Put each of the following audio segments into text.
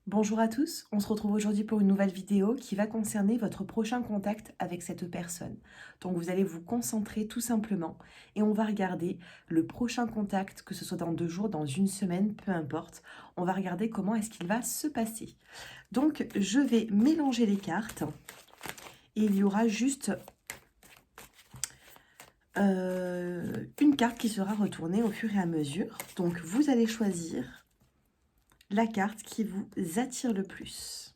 Bonjour à tous, on se retrouve aujourd'hui pour une nouvelle vidéo qui va concerner votre prochain contact avec cette personne. Donc vous allez vous concentrer tout simplement et on va regarder le prochain contact, que ce soit dans 2 jours, dans une semaine, peu importe. On va regarder comment est-ce qu'il va se passer. Donc je vais mélanger les cartes et il y aura juste une carte qui sera retournée au fur et à mesure. Donc vous allez choisir la carte qui vous attire le plus.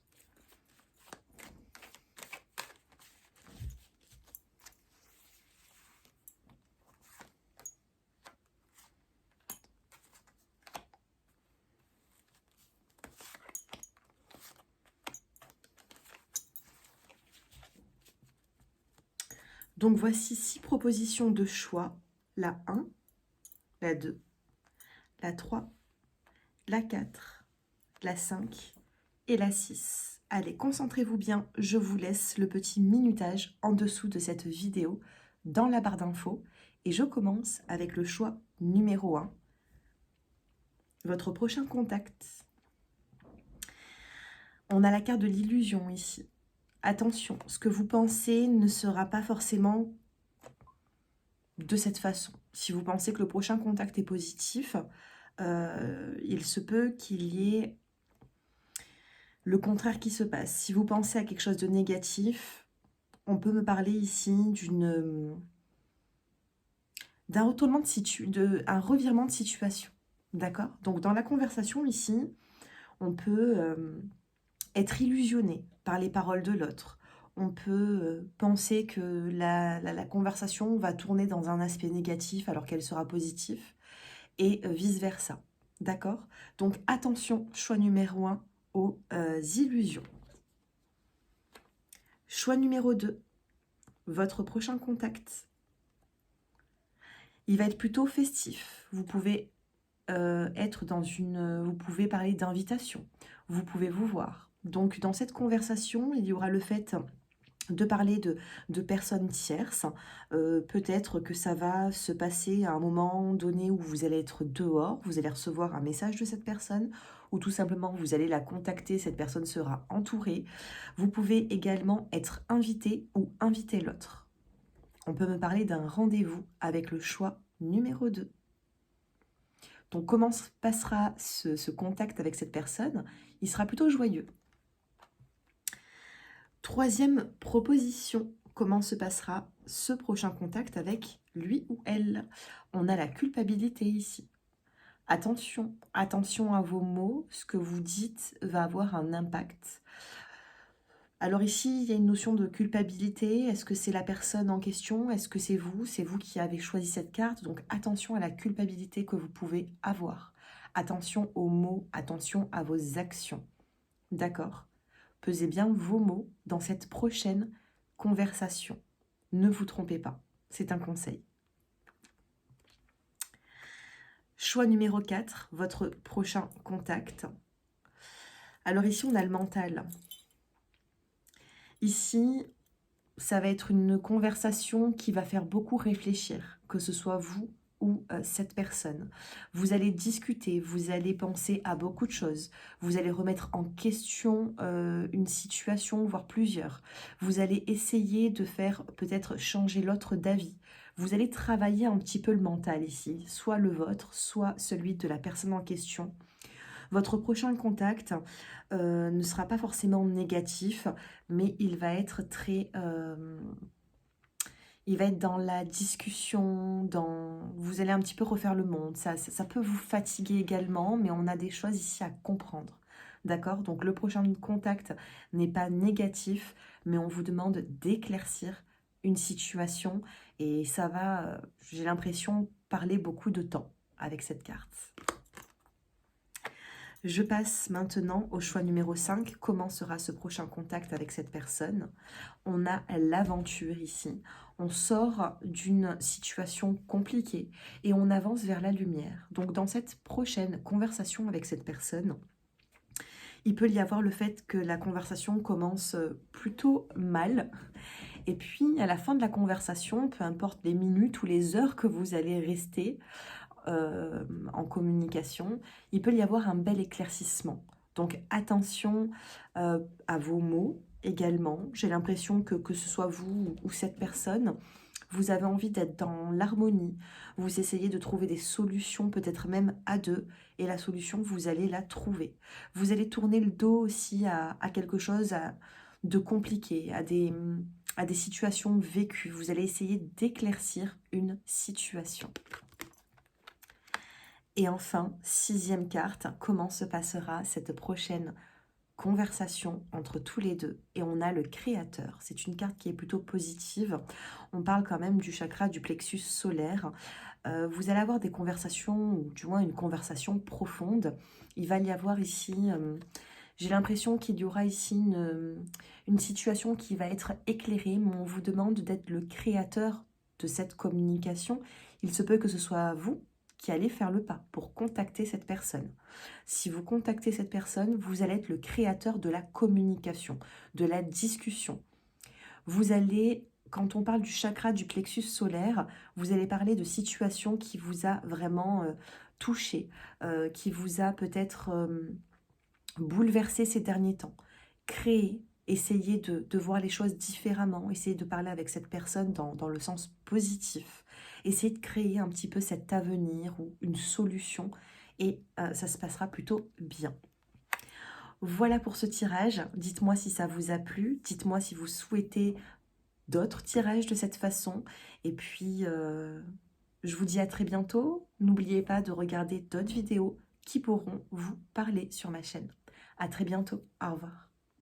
Donc voici 6 propositions de choix. La 1, la 2, la 3, la 4, la 5 et la 6. Allez, concentrez-vous bien, je vous laisse le petit minutage en dessous de cette vidéo dans la barre d'infos. Et je commence avec le choix numéro 1, votre prochain contact. On a la carte de l'illusion ici. Attention, ce que vous pensez ne sera pas forcément de cette façon. Si vous pensez que le prochain contact est positif, il se peut qu'il y ait le contraire qui se passe. Si vous pensez à quelque chose de négatif, on peut me parler ici d'un retournement un revirement de situation. D'accord? Donc dans la conversation ici, on peut être illusionné par les paroles de l'autre. On peut penser que la conversation va tourner dans un aspect négatif alors qu'elle sera positive et vice-versa. D'accord? Donc attention, choix numéro 1 aux illusions. Choix numéro 2, votre prochain contact. Il va être plutôt festif. Vous pouvez être dans vous pouvez parler d'invitation. Vous pouvez vous voir. Donc dans cette conversation, il y aura le fait de parler de personnes tierces. Peut-être que ça va se passer à un moment donné où vous allez être dehors, vous allez recevoir un message de cette personne, ou tout simplement vous allez la contacter, cette personne sera entourée. Vous pouvez également être invité ou inviter l'autre. On peut me parler d'un rendez-vous avec le choix numéro 2. Donc comment se passera ce contact avec cette personne? Il sera plutôt joyeux. Troisième proposition, comment se passera ce prochain contact avec lui ou elle? On a la culpabilité ici. Attention, attention à vos mots, ce que vous dites va avoir un impact. Alors ici, il y a une notion de culpabilité. Est-ce que c'est la personne en question? Est-ce que c'est vous? C'est vous qui avez choisi cette carte. Donc attention à la culpabilité que vous pouvez avoir. Attention aux mots, attention à vos actions. D'accord? Pesez bien vos mots dans cette prochaine conversation. Ne vous trompez pas, c'est un conseil. Choix numéro 4, votre prochain contact. Alors ici, on a le mental. Ici, ça va être une conversation qui va faire beaucoup réfléchir, que ce soit vous ou cette personne. Vous allez discuter, vous allez penser à beaucoup de choses, vous allez remettre en question une situation, voire plusieurs. Vous allez essayer de faire peut-être changer l'autre d'avis. Vous allez travailler un petit peu le mental ici, soit le vôtre, soit celui de la personne en question. Votre prochain contact ne sera pas forcément négatif, mais il va être il va être dans la discussion, vous allez un petit peu refaire le monde. Ça peut vous fatiguer également, mais on a des choses ici à comprendre. D'accord? Donc le prochain contact n'est pas négatif, mais on vous demande d'éclaircir une situation et ça va, j'ai l'impression, parler beaucoup de temps avec cette carte. Je passe maintenant au choix numéro 5. Comment sera ce prochain contact avec cette personne? On a l'aventure ici. On sort d'une situation compliquée et on avance vers la lumière. Donc dans cette prochaine conversation avec cette personne, il peut y avoir le fait que la conversation commence plutôt mal. Et puis à la fin de la conversation, peu importe les minutes ou les heures que vous allez rester en communication, il peut y avoir un bel éclaircissement. Donc attention à vos mots également. J'ai l'impression que ce soit vous ou cette personne, vous avez envie d'être dans l'harmonie. Vous essayez de trouver des solutions, peut-être même à deux, et la solution, vous allez la trouver. Vous allez tourner le dos aussi à quelque chose de compliqué, à des situations vécues. Vous allez essayer d'éclaircir une situation. Et enfin, sixième carte, comment se passera cette prochaine conversation entre tous les deux? Et on a le créateur. C'est une carte qui est plutôt positive. On parle quand même du chakra du plexus solaire. Vous allez avoir des conversations, ou du moins une conversation profonde. Il va y avoir ici, j'ai l'impression qu'il y aura ici une situation qui va être éclairée, mais on vous demande d'être le créateur de cette communication. Il se peut que ce soit vous qui allez faire le pas pour contacter cette personne. Si vous contactez cette personne, vous allez être le créateur de la communication, de la discussion. Vous allez, quand on parle du chakra du plexus solaire, vous allez parler de situations qui vous a vraiment touché, qui vous a peut-être bouleversé ces derniers temps. Créer, essayer de voir les choses différemment, essayer de parler avec cette personne dans le sens positif, essayer de créer un petit peu cet avenir ou une solution et ça se passera plutôt bien. Voilà pour ce tirage. Dites-moi si ça vous a plu. Dites-moi si vous souhaitez d'autres tirages de cette façon. Et puis, je vous dis à très bientôt. N'oubliez pas de regarder d'autres vidéos qui pourront vous parler sur ma chaîne. À très bientôt. Au revoir.